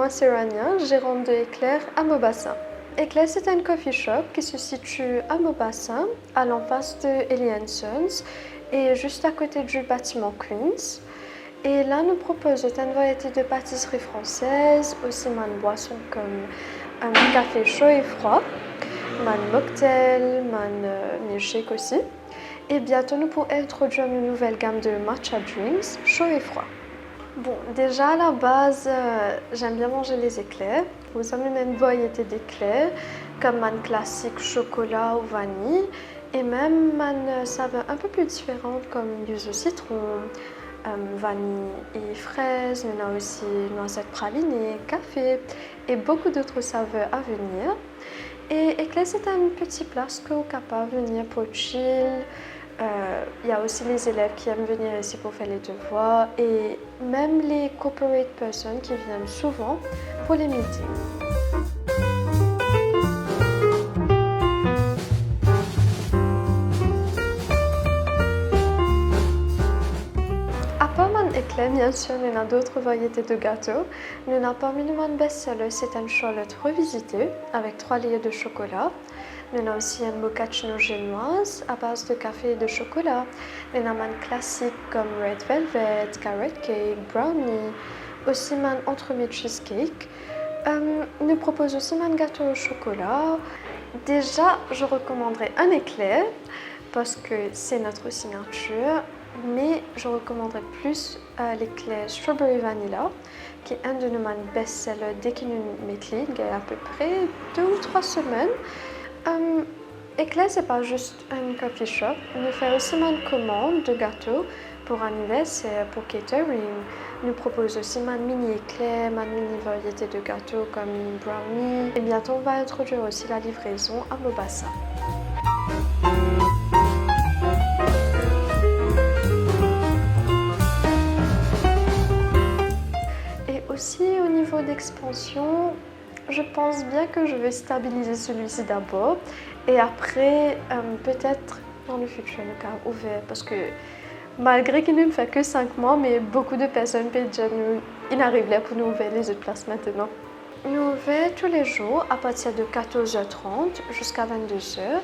moi c'est Rania, gérante de Éclair à Maubassem. Éclair, c'est un coffee shop qui se situe à Maubassem, à l'en-face de Ellie & Sons et juste à côté du bâtiment Queens. Et là, nous proposons une variété de pâtisseries françaises, aussi une boisson comme un café chaud et froid, un mocktail, un milkshake aussi. Et bientôt, nous pourrons introduire une nouvelle gamme de matcha drinks, chaud et froid. Bon, déjà à la base, j'aime bien manger les éclairs. Vous avez une variété d'éclairs, comme un classique chocolat ou vanille, et même une saveur un peu plus différente comme yuzu citron, vanille et fraise. On a aussi noisette pralinée, café et beaucoup d'autres saveurs à venir. Et éclair, c'est un petit place que vous êtes capable de venir pour chill. Il y a aussi les élèves qui aiment venir ici pour faire les devoirs et même les corporate persons qui viennent souvent pour les meetings. À part mon éclair, bien sûr, il y a d'autres variétés de gâteaux. Nous avons parmi nous un best-seller, c'est une Charlotte revisitée avec 3 layers de chocolat. Nous avons aussi un mochaccino génoise à base de café et de chocolat. Nous avons un classique comme Red Velvet, Carrot Cake, Brownie, aussi un entremets cheesecake. Nous proposons aussi un gâteau au chocolat. Déjà, je recommanderais un éclair parce que c'est notre signature, mais je recommanderais plus l'éclair Strawberry Vanilla, qui est un de nos best-sellers dès qu'il nous met il y a à peu près 2 ou 3 semaines. Éclair, c'est pas juste un coffee shop. Nous faisons aussi une commande de gâteaux pour anniversaire, pour catering. Nous proposons aussi une mini éclair, une mini variété de gâteaux comme une brownie. Et bientôt, on va introduire aussi la livraison à Maubassem. Et aussi au niveau d'expansion, je pense bien que je vais stabiliser celui-ci d'abord et après, peut-être dans le futur, le cas ouvert parce que malgré qu'il ne fait que 5 mois, mais beaucoup de personnes peuvent déjà nous arrivent pour nous ouvrir les autres places maintenant. Nous ouvrons tous les jours à partir de 14h30 jusqu'à 22h.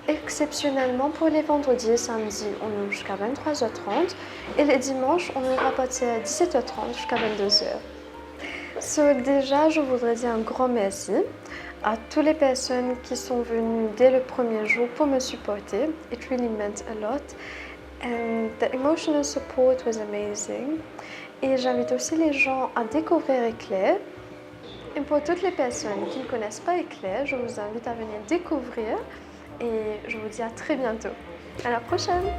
Exceptionnellement, pour les vendredis et samedis, on ouvre jusqu'à 23h30 et les dimanches, on ouvre à partir de 17h30 jusqu'à 22h. Déjà, je voudrais dire un grand merci à toutes les personnes qui sont venues dès le premier jour pour me supporter. It really meant a lot. And the emotional support was amazing. Et j'invite aussi les gens à découvrir Éclair. Et pour toutes les personnes qui ne connaissent pas Éclair, je vous invite à venir découvrir. Et je vous dis à très bientôt. À la prochaine!